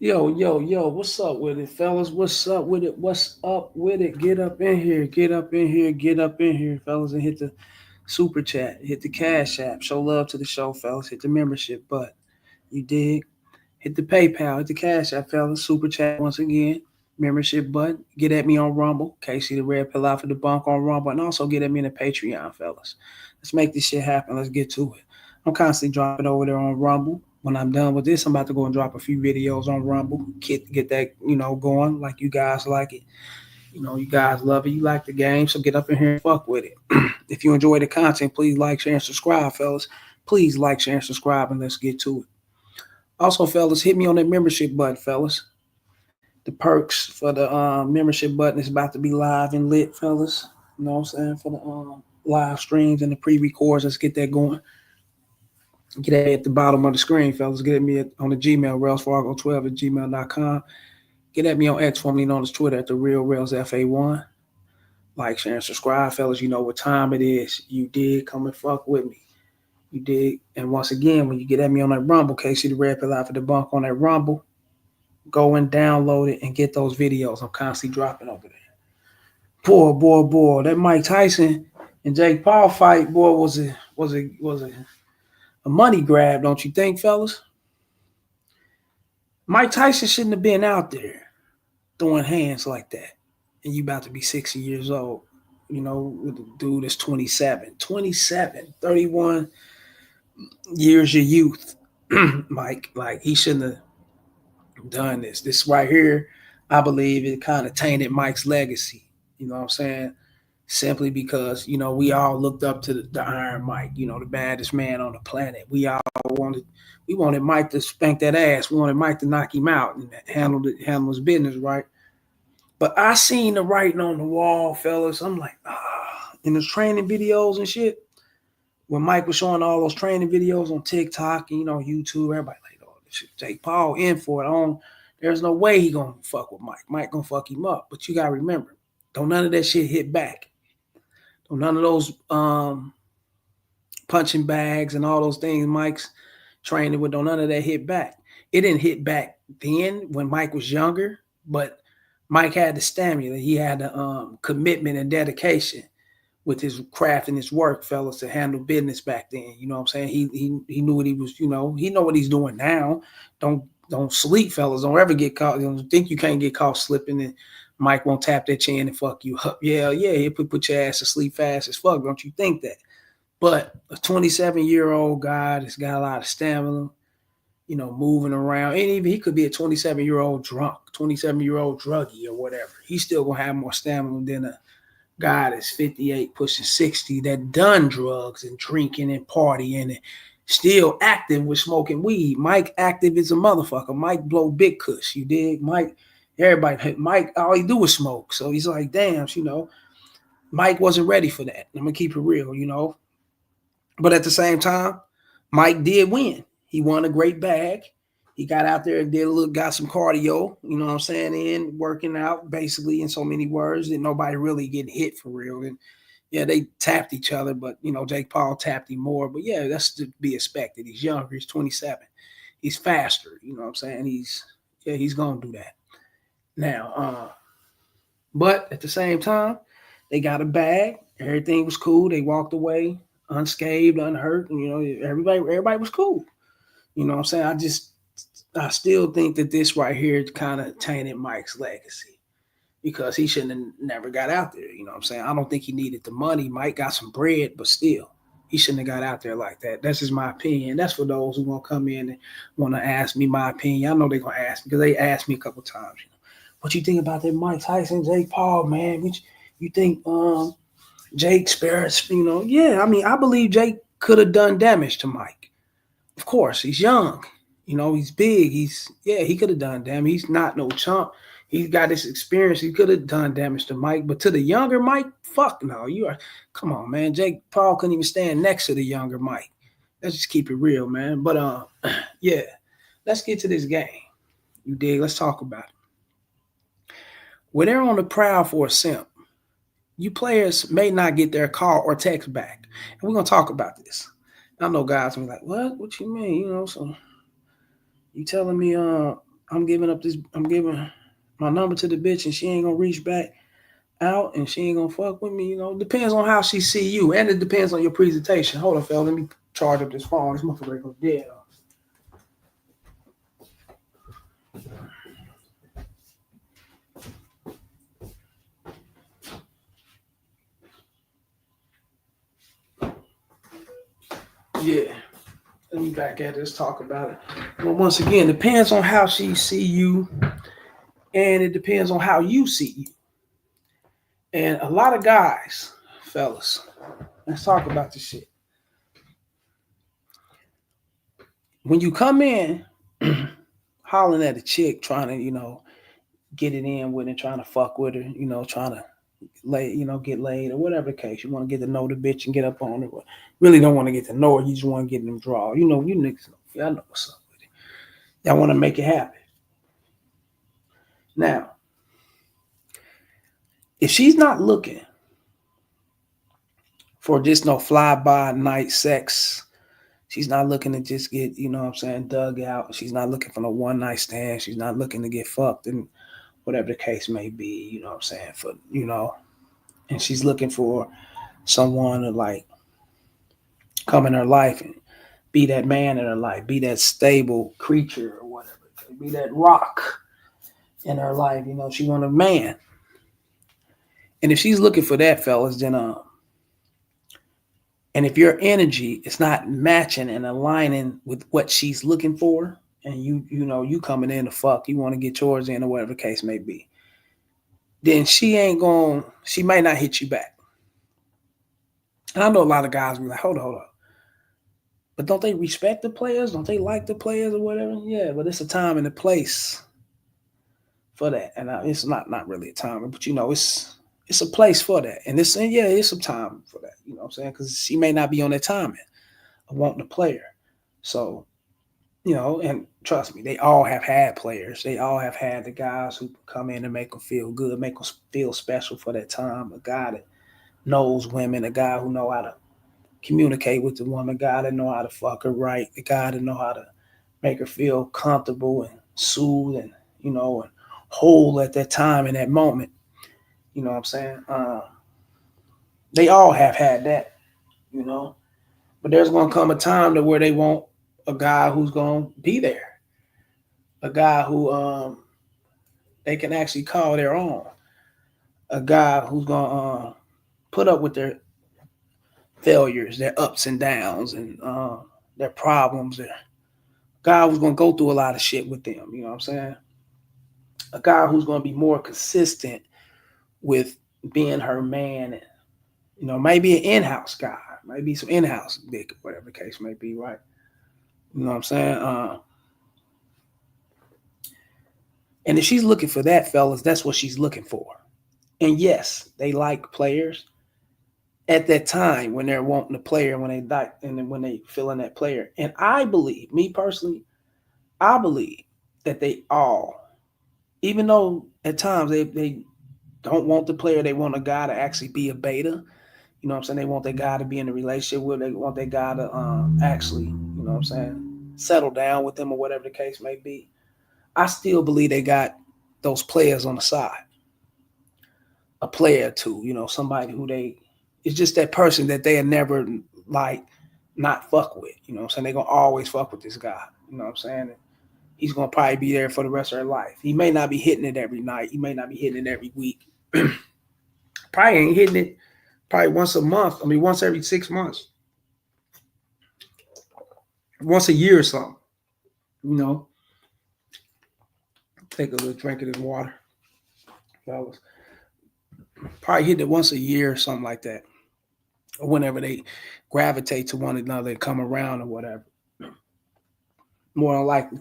Yo, what's up with it, fellas? What's up with it? What's up with it? Get up in here, get up in here, get up in here, fellas, and hit the super chat, hit the cash app, show love to the show, fellas, hit the membership button. You dig? Hit the PayPal, hit the cash app, fellas, super chat once again, membership button. Get at me on Rumble, Casey the Red Pill out for the bunk on Rumble, and also get at me in the Patreon, fellas. Let's make this shit happen. Let's get to it. I'm constantly dropping over there on Rumble. When I'm done with this, I'm about to go and drop a few videos on Rumble. Get that, going like you guys like it. You guys love it. You like the game, so get up in here and fuck with it. If you enjoy the content, please like, share, and subscribe, fellas. Please like, share, and subscribe, and let's get to it. Also, fellas, hit me on that membership button, fellas. The perks for the membership button is about to be live and lit, fellas. You know what I'm saying? For the live streams and the pre-records, let's get that going. Get at me at the bottom of the screen, fellas. Get at me on the Gmail, railsfargo12 at gmail.com. Get at me on X, formerly known as Twitter, at the Real Rails FA1. Like, share, and subscribe, fellas. You know what time it is. You did. Come and fuck with me. You did. And once again, when you get at me on that Rumble, Casey the Red Pill out for the bunk on that Rumble, go and download it and get those videos. I'm constantly dropping over there. Boy. That Mike Tyson and Jake Paul fight, boy, was a money grab, don't you think, fellas? Mike Tyson shouldn't have been out there throwing hands like that. And you about to be 60 years old. With a dude that's 27, 31 years of youth. Mike, like he shouldn't have done this. This right here, I believe it kind of tainted Mike's legacy. You know what I'm saying? Simply because, we all looked up to the Iron Mike, the baddest man on the planet. We wanted Mike to spank that ass. We wanted Mike to knock him out and handle his business, right? But I seen the writing on the wall, fellas. I'm like, in the training videos and shit. When Mike was showing all those training videos on TikTok and YouTube, everybody like, oh, this shit, Jake Paul in for it. There's no way he gonna fuck with Mike. Mike gonna fuck him up. But you gotta remember, don't none of that shit hit back. Don't none of those punching bags and all those things Mike's training with, don't none of that hit back. It didn't hit back then when Mike was younger, but Mike had the stamina. He had the commitment and dedication with his craft and his work, fellas, to handle business back then. You know what I'm saying? He knew what he was. He know what he's doing now. Don't sleep, fellas. Don't ever get caught. Don't think you can't get caught slipping and Mike won't tap that chin and fuck you up. Yeah, he'll put your ass to sleep fast as fuck. Don't you think that? But a 27-year-old guy that's got a lot of stamina, moving around. And even he could be a 27-year-old drunk, 27-year-old druggie or whatever. He's still going to have more stamina than a guy that's 58, pushing 60, that done drugs and drinking and partying and still active with smoking weed. Mike active as a motherfucker. Mike blow big kush, you dig? Mike, all he do is smoke. So he's like, damn, Mike wasn't ready for that. I'm going to keep it real. But at the same time, Mike did win. He won a great bag. He got out there and got some cardio, you know what I'm saying, in working out, basically, in so many words, that nobody really getting hit for real. And yeah, they tapped each other, but Jake Paul tapped him more. But yeah, that's to be expected. He's younger, he's 27. He's faster, you know what I'm saying? He's gonna do that. Now, but at the same time, they got a bag. Everything was cool. They walked away unscathed, unhurt. And, everybody was cool. You know what I'm saying? I still think that this right here kind of tainted Mike's legacy because he shouldn't have never got out there. You know what I'm saying? I don't think he needed the money. Mike got some bread, but still, he shouldn't have got out there like that. That's just my opinion. That's for those who want to come in and want to ask me my opinion. I know they're going to ask me because they asked me a couple times. What you think about that Mike Tyson, Jake Paul, man? You think Jake spares, Yeah, I mean, I believe Jake could have done damage to Mike. Of course, he's young. He's big. He could have done damage. He's not no chump. He's got this experience. He could have done damage to Mike. But to the younger Mike, fuck no. Come on, man. Jake Paul couldn't even stand next to the younger Mike. Let's just keep it real, man. But yeah, let's get to this game. You dig? Let's talk about it. When they're on the prowl for a simp, you players may not get their call or text back. And we're gonna talk about this. I know guys will be like, what? What you mean? So you telling me I'm giving my number to the bitch and she ain't gonna reach back out and she ain't gonna fuck with me. Depends on how she see you, and it depends on your presentation. Hold on, fella. Let me charge up this phone. This motherfucker go dead. Yeah. Let me back at this. Talk about it. But once again, depends on how she see you, and it depends on how you see you. And a lot of guys, fellas, let's talk about this shit. When you come in hollering at a chick, trying to, get it in with her, trying to fuck with her, trying to get laid or whatever the case. You want to get to know the bitch and get up on her. But really don't want to get to know her. You just want to get them draw. You niggas know. Y'all know what's up with it. Y'all want to make it happen. Now, if she's not looking for just no fly by night sex, she's not looking to just get, dug out. She's not looking for no one night stand. She's not looking to get fucked and whatever the case may be, and she's looking for someone to like come in her life and be that man in her life, be that stable creature or whatever, be that rock in her life. She want a man. And if she's looking for that, fellas, then and if your energy is not matching and aligning with what she's looking for, and you coming in to fuck, you want to get yours in or whatever the case may be, then she might not hit you back. And I know a lot of guys be like, hold on. But don't they respect the players? Don't they like the players or whatever? Yeah, but it's a time and a place for that. And it's not really a time, but it's a place for that. And it's some time for that. You know what I'm saying? Because she may not be on that timing of wanting a player. So, and trust me, they all have had players. They all have had the guys who come in and make them feel good, make them feel special for that time. A guy that knows women, a guy who know how to communicate with the woman, a guy that know how to fuck her right, a guy that know how to make her feel comfortable and soothe and, and whole at that time in that moment. You know what I'm saying? They all have had that, but there's going to come a time to where they want a guy who's going to be there, a guy who they can actually call their own, a guy who's going to put up with their failures, their ups and downs, and their problems. Their guy who's going to go through a lot of shit with them. You know what I'm saying? A guy who's going to be more consistent with being her man. And, maybe an in-house guy, maybe some in-house dick, whatever the case may be, right? You know what I'm saying? And if she's looking for that, fellas, that's what she's looking for. And yes, they like players at that time when they're wanting a player, when they die, and then when they feeling that player. And I believe, me personally, I believe that they all, even though at times they don't want the player, they want a guy to actually be a beta. You know what I'm saying? They want that guy to be in a relationship with. They want that guy to actually, what I'm saying, settle down with them or whatever the case may be. I still believe they got those players on the side. A player or two, somebody who it's just that person that they never like not fuck with. You know what I'm saying? They're going to always fuck with this guy. You know what I'm saying? And he's going to probably be there for the rest of their life. He may not be hitting it every night. He may not be hitting it every week. Probably ain't hitting it probably once a month. I mean, once every 6 months. Once a year or something. Take a little drink of this water. Fellas. Probably hitting it once a year or something like that. Or whenever they gravitate to one another and come around or whatever. More than likely.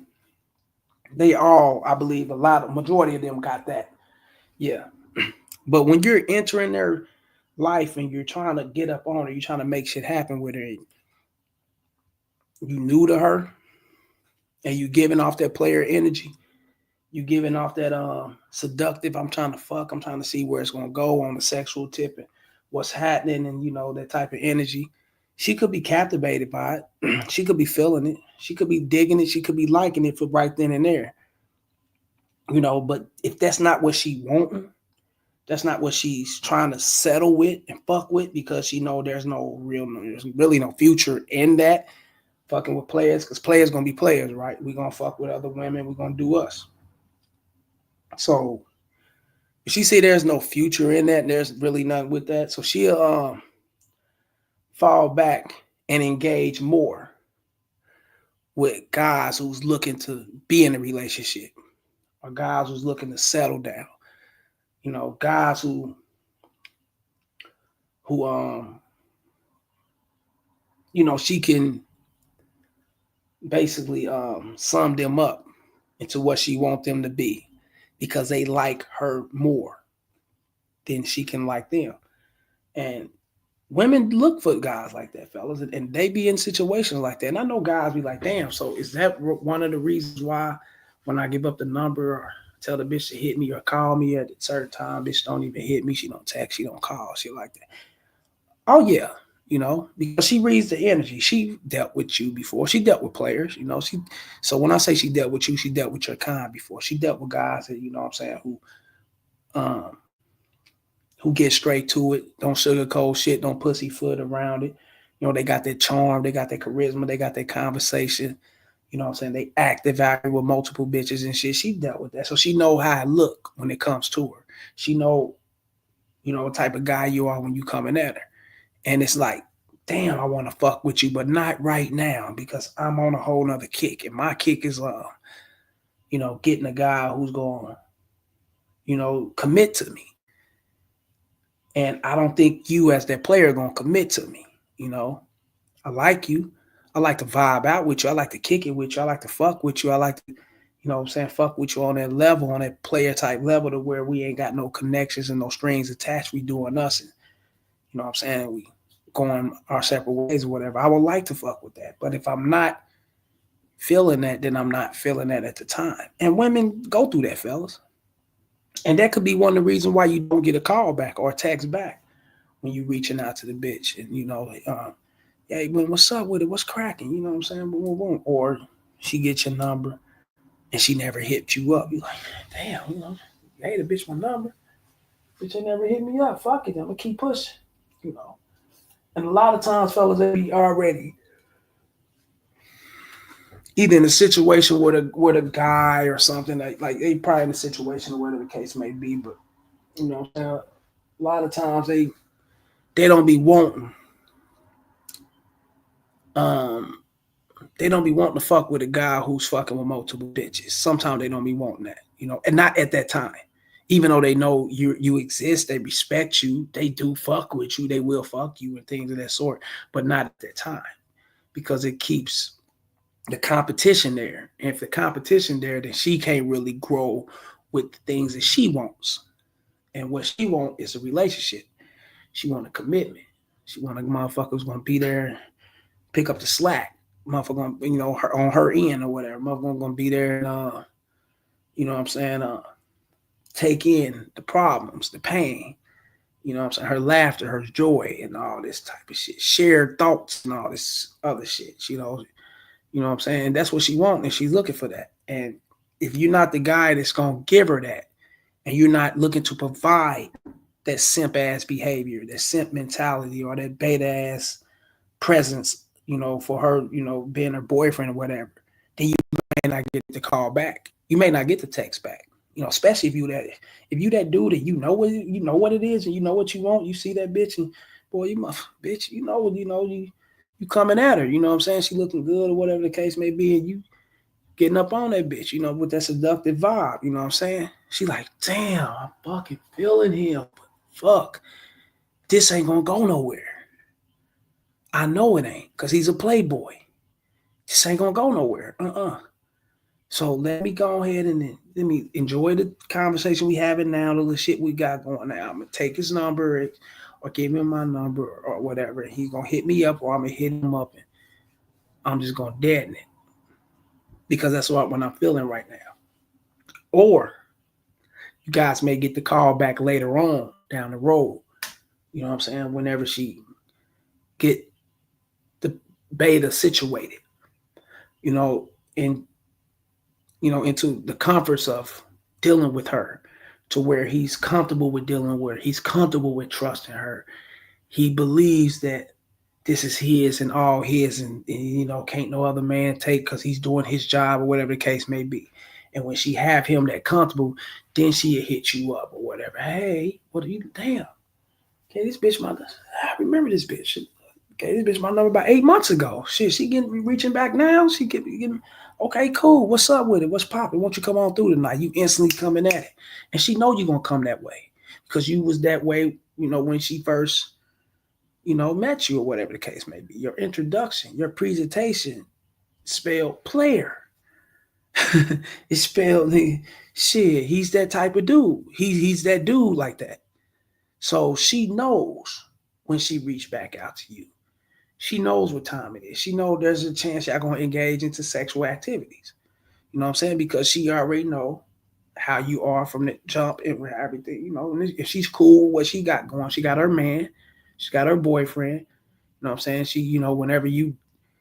They all, I believe, majority of them got that. Yeah. But when you're entering their life and you're trying to get up on her, you're trying to make shit happen with her, you new to her, and you giving off that player energy, you giving off that seductive, I'm trying to fuck, I'm trying to see where it's going to go on the sexual tip and what's happening and, that type of energy. She could be captivated by it. She could be feeling it. She could be digging it. She could be liking it for right then and there. But if that's not what she wanting, that's not what she's trying to settle with and fuck with, because she know there's really no future in that fucking with players, because players gonna be players, right? We gonna fuck with other women, we gonna do us. So if she say there's no future in that, and there's really nothing with that, so she'll fall back and engage more with guys who's looking to be in a relationship, or guys who's looking to settle down. Guys who she can basically sum them up into what she wants them to be, because they like her more than she can like them. And women look for guys like that, fellas, and they be in situations like that. And I know guys be like, damn, so is that one of the reasons why when I give up the number or tell the bitch to hit me or call me at a certain time, bitch don't even hit me, she don't text, she don't call, shit like that? Oh yeah, because she reads the energy. She dealt with you before. She dealt with players, so when I say she dealt with you, she dealt with your kind before. She dealt with guys that, what I'm saying, um who get straight to it, don't sugarcoat shit, don't pussyfoot around it. They got their charm, they got their charisma, they got their conversation. What I'm saying? They active out with multiple bitches and shit. She dealt with that. So she know how I look when it comes to her. She know, what type of guy you are when you coming at her. And it's like, damn, I want to fuck with you, but not right now, because I'm on a whole nother kick. And my kick is getting a guy who's going, commit to me. And I don't think you as that player are gonna commit to me. I like you. I like to vibe out with you. I like to kick it with you. I like to fuck with you. I like to, what I'm saying, fuck with you on that level, on that player type level, to where we ain't got no connections and no strings attached. We doing us, and what I'm saying, we going our separate ways or whatever. I would like to fuck with that. But if I'm not feeling that, then I'm not feeling that at the time. And women go through that, fellas. And that could be one of the reasons why you don't get a call back or a text back when you reaching out to the bitch, and hey, what's up with it? What's cracking? You know what I'm saying? Boom, boom, boom. Or she gets your number and she never hit you up. You like, damn, hey, the bitch my number. Bitch ain't never hit me up. Fuck it, I'm gonna keep pushing. You know. And a lot of times, fellas, they be already either in a situation with a guy or something, like they probably in a situation or whatever the case may be. But what I'm saying, a lot of times they don't be wanting um they don't be wanting to fuck with a guy who's fucking with multiple bitches. Sometimes they don't be wanting that, and not at that time. Even though they know you exist, they respect you, they do fuck with you, they will fuck you and things of that sort, but not at that time, because it keeps the competition there. And if the competition there, then she can't really grow with the things that she wants. And what she wants is a relationship. She want a commitment. She want a motherfucker who's gonna be there, pick up the slack. Motherfucker, her on her end or whatever. Motherfucker gonna be there and what I'm saying, take in the problems, the pain. What I'm saying, her laughter, her joy, and all this type of shit. Shared thoughts and all this other shit. What I'm saying? That's what she wants, and she's looking for that. And if you're not the guy that's gonna give her that, and you're not looking to provide that simp ass behavior, that simp mentality, or that beta ass presence, for her, being her boyfriend or whatever, then you may not get the call back. You may not get the text back. Especially if you that dude and you know what it is, and you know what you want. You see that bitch, and boy, you must, bitch, you coming at her. You know what I'm saying? She looking good or whatever the case may be, and you getting up on that bitch, with that seductive vibe. You know what I'm saying? She like, damn, I'm fucking feeling him, but fuck, this ain't gonna go nowhere. I know it ain't, because he's a playboy. This ain't gonna go nowhere. So let me go ahead and let me enjoy the conversation we having now, the little shit we got going now. I'm gonna take his number, or give him my number, or whatever. He's gonna hit me up, or I'm gonna hit him up, and I'm just gonna deaden it, because that's what I'm feeling right now. Or you guys may get the call back later on down the road. You know what I'm saying? Whenever she get the beta situated, in into the comforts of dealing with her to where he's comfortable with dealing with her. He's comfortable with trusting her. He believes that this is his and all his, and can't no other man take because he's doing his job or whatever the case may be. And when she have him that comfortable, then she'll hit you up or whatever. Hey, what are you? Damn. Okay, this bitch, I remember this bitch. Okay, this bitch, my number about 8 months ago. Shit, she getting reaching back now. She getting. Okay, cool. What's up with it? What's popping? Won't you come on through tonight? You instantly coming at it, and she know you gonna come that way because you was that way. When she first, met you or whatever the case may be. Your introduction, your presentation, spelled player. It's spelled shit. He's that type of dude. He's that dude like that. So she knows when she reached back out to you. She knows what time it is. She knows there's a chance y'all gonna engage into sexual activities. You know what I'm saying? Because she already know how you are from the jump and everything. And if she's cool with what she got going, she got her man, she got her boyfriend. You know what I'm saying? She, whenever you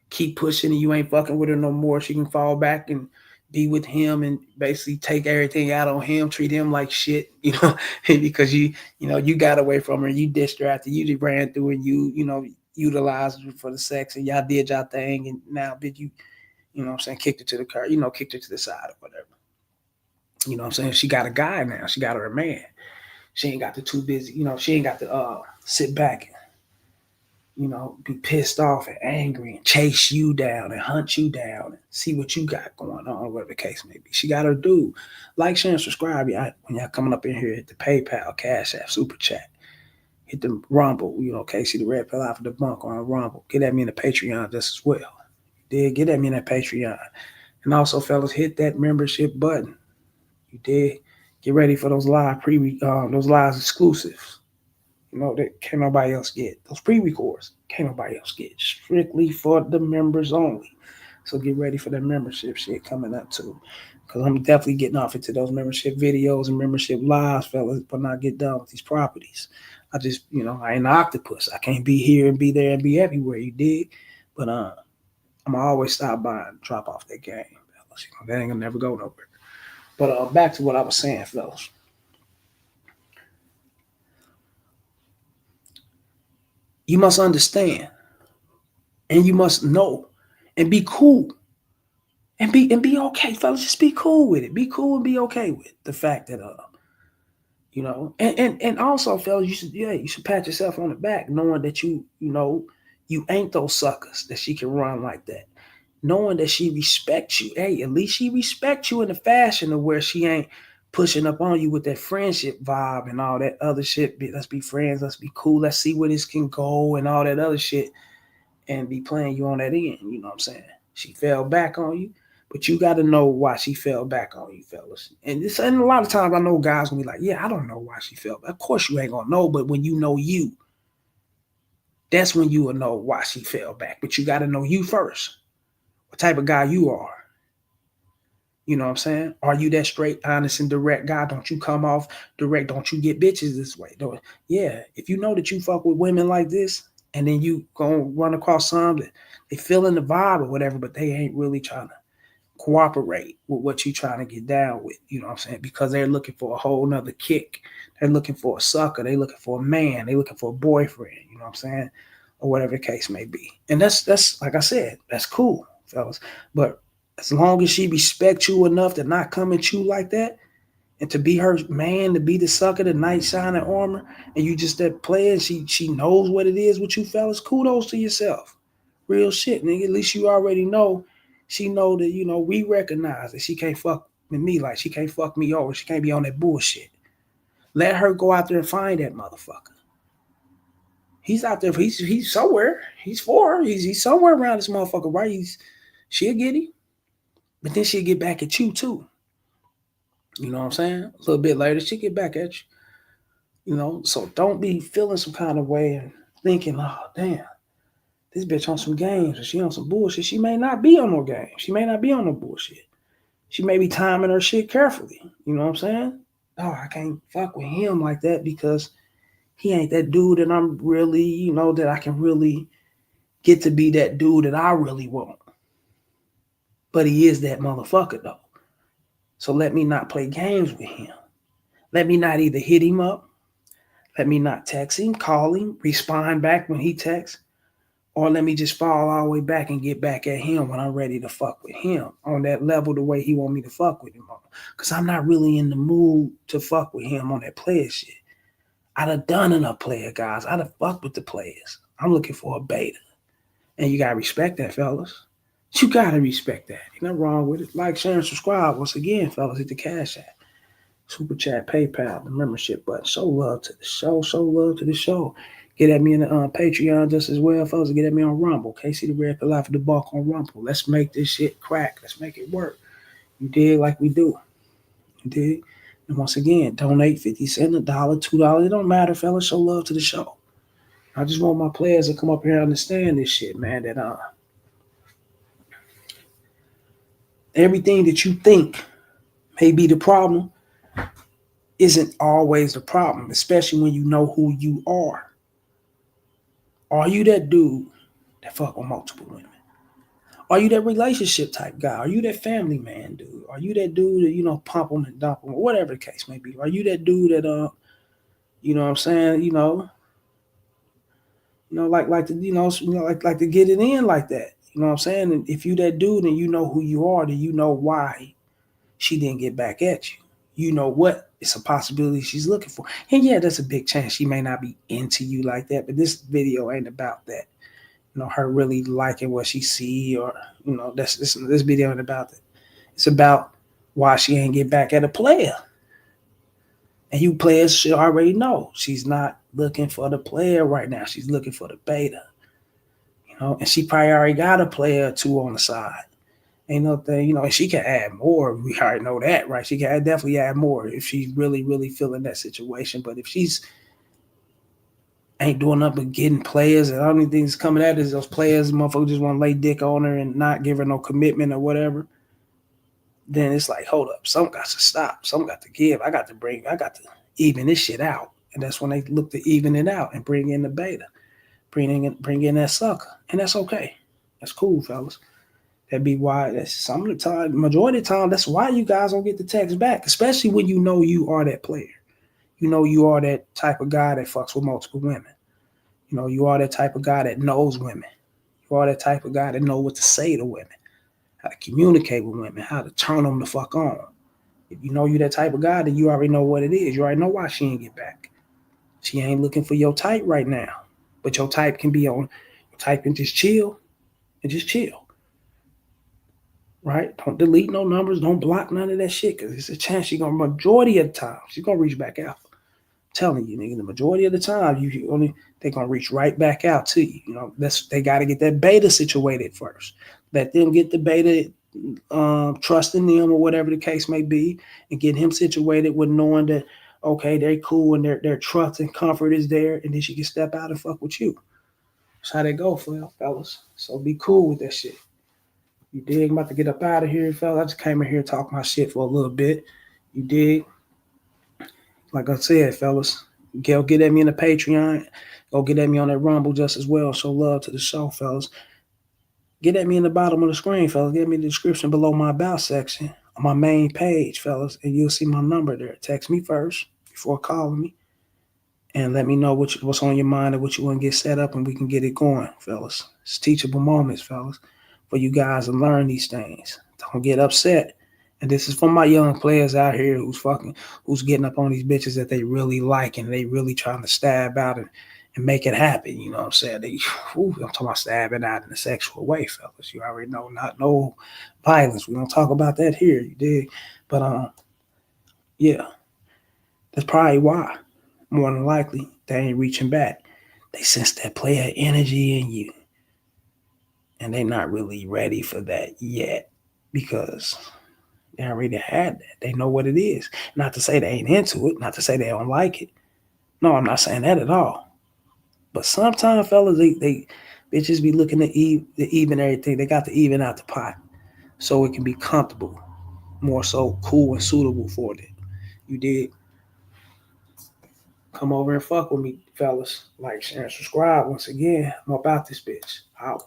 keep pushing and you ain't fucking with her no more, she can fall back and be with him and basically take everything out on him, treat him like shit, because you got away from her, you dished her after you just ran through and utilized her for the sex and y'all did y'all thing and now did you know what I'm saying, kicked her to the car, kicked her to the side or whatever. You know what I'm saying? She got a guy now. She got her a man. She ain't got the too busy, she ain't got to sit back and be pissed off and angry and chase you down and hunt you down and see what you got going on, whatever the case may be. She got her dude. Like, share, and subscribe. When y'all coming up in here, hit the PayPal, Cash App, Super Chat. Hit the Rumble, Casey the Red Pill out for the bunk on Rumble. Get at me in the Patreon just as well. You did? Get at me in that Patreon. And also, fellas, hit that membership button. You did? Get ready for those live those live exclusives. That can't nobody else get. Those pre-records can't nobody else get. Strictly for the members only. So get ready for that membership shit coming up too. Because I'm definitely getting off into those membership videos and membership lives, fellas, when I get done with these properties. I just, I ain't an octopus. I can't be here and be there and be everywhere, you dig? But I'm going to always stop by and drop off that game, fellas. That ain't going to never go nowhere. But back to what I was saying, fellas. You must understand, and you must know, and be cool, and be okay, fellas. Just be cool with it. Be cool and be okay with the fact that and also, fellas, you should pat yourself on the back, knowing that you ain't those suckers that she can run like that. Knowing that she respects you. Hey, at least she respects you in the fashion of where she ain't pushing up on you with that friendship vibe and all that other shit. Let's be friends. Let's be cool. Let's see where this can go and all that other shit. And be playing you on that end. You know what I'm saying? She fell back on you, but you got to know why she fell back on you, fellas. And a lot of times I know guys gonna be like, yeah, I don't know why she fell back. Of course you ain't gonna know, but when you know you, that's when you will know why she fell back. But you got to know you first. What type of guy you are. You know what I'm saying? Are you that straight, honest, and direct guy? Don't you come off direct? Don't you get bitches this way? Yeah, if you know that you fuck with women like this, and then you gonna run across some that they feeling the vibe or whatever, but they ain't really trying to cooperate with what you trying to get down with. You know what I'm saying? Because they're looking for a whole nother kick. They're looking for a sucker. They're looking for a man. They're looking for a boyfriend. You know what I'm saying? Or whatever the case may be. And that's like I said, that's cool, fellas. But as long as she respects you enough to not come at you like that, and to be her man, to be the sucker, the knight shining armor, and you just that player, she knows what it is with you fellas, kudos to yourself. Real shit, nigga. At least you already know. She know that, we recognize that she can't fuck with me like she can't fuck me over. She can't be on that bullshit. Let her go out there and find that motherfucker. He's out there. He's somewhere. He's for her. He's somewhere around this motherfucker, right? She'll get him. But then she'll get back at you too. You know what I'm saying? A little bit later, she'll get back at you. So don't be feeling some kind of way and thinking, oh, damn, this bitch on some games or she on some bullshit. She may not be on no game. She may not be on no bullshit. She may be timing her shit carefully. You know what I'm saying? Oh, I can't fuck with him like that because he ain't that dude that I'm really, that I can really get to be that dude that I really want. But he is that motherfucker though. So let me not play games with him. Let me not either hit him up, let me not text him, call him, respond back when he texts, or let me just fall all the way back and get back at him when I'm ready to fuck with him on that level the way he want me to fuck with him on. Because I'm not really in the mood to fuck with him on that player shit. I'd have done enough player, guys. I'd have fucked with the players. I'm looking for a beta. And you gotta respect that, fellas. You gotta respect that. Ain't nothing wrong with it. Like, share, and subscribe. Once again, fellas, hit the Cash App, Super Chat, PayPal, the membership button. Show love to the show. Show love to the show. Get at me in the Patreon just as well, fellas. Get at me on Rumble. Casey the Red Life of the Buck on Rumble. Let's make this shit crack. Let's make it work. You dig like we do. You dig? And once again, donate 50 cents, $1, $2. It don't matter, fellas. Show love to the show. I just want my players to come up here and understand this shit, man. That everything that you think may be the problem isn't always the problem, especially when you know who you are. Are you that dude that fuck with multiple women? Are you that relationship type guy? Are you that family man dude? Are you that dude that, pump them and dump them, whatever the case may be? Are you that dude that you know what I'm saying, like to, like to get it in like that. You know what I'm saying? And if you that dude and you know who you are, then you know why she didn't get back at you. You know what? It's a possibility she's looking for. And yeah, that's a big chance she may not be into you like that. But this video ain't about that. Her really liking what she see, or this video ain't about that. It's about why she ain't get back at a player. And you players should already know she's not looking for the player right now. She's looking for the beta. And she probably already got a player or two on the side. Ain't no thing, and she can add more. We already know that, right? She can definitely add more if she's really, really feeling that situation. But if she's ain't doing up but getting players, and the only things coming at is those players, motherfuckers just want to lay dick on her and not give her no commitment or whatever, then it's like, hold up, something got to stop. Something got to give. I got to even this shit out. And that's when they look to even it out and bring in the beta. Bring in that sucker. And that's okay. That's cool, fellas. That'd be why. That's some of the time, majority of the time, that's why you guys don't get the text back, especially when you know you are that player. You know you are that type of guy that fucks with multiple women. You are that type of guy that knows women. You are that type of guy that know what to say to women, how to communicate with women, how to turn them the fuck on. If you know you that type of guy, then you already know what it is. You already know why she ain't get back. She ain't looking for your type right now. But your type can be on, your type can just chill and just chill. Right? Don't delete no numbers. Don't block none of that shit, because it's a chance she's going to, majority of the time, she's going to reach back out. I'm telling you, nigga, the majority of the time, they're going to reach right back out to you. They got to get that beta situated first. Let them get the beta, trust in them or whatever the case may be, and get him situated with knowing that, okay, they're cool and their trust and comfort is there, and then she can step out and fuck with you. That's how they go, fellas. So be cool with that shit. You dig? I'm about to get up out of here, fellas. I just came in here to talk my shit for a little bit. You dig? Like I said, fellas, go get at me in the Patreon. Go get at me on that Rumble just as well. Show love to the show, fellas. Get at me in the bottom of the screen, fellas. Get me in the description below my about section on my main page, fellas, and you'll see my number there. Text me first before calling me, and let me know what's on your mind and what you want to get set up, and we can get it going, fellas. It's teachable moments, fellas, for you guys to learn these things. Don't get upset. And this is for my young players out here who's getting up on these bitches that they really like and they really trying to stab out and make it happen. You know what I'm saying? I'm talking about stabbing out in a sexual way, fellas. You already know, not no violence. We don't talk about that here, you dig? But yeah, that's probably why. More than likely, they ain't reaching back. They sense that player energy in you, and they're not really ready for that yet, because they already had that. They know what it is. Not to say they ain't into it. Not to say they don't like it. No, I'm not saying that at all. But sometimes, fellas, they bitches be looking to even everything. They got to even out the pot so it can be comfortable, more so cool and suitable for it. You did. Come over and fuck with me, fellas. Like, share, and subscribe. Once again, I'm about this bitch. Holla.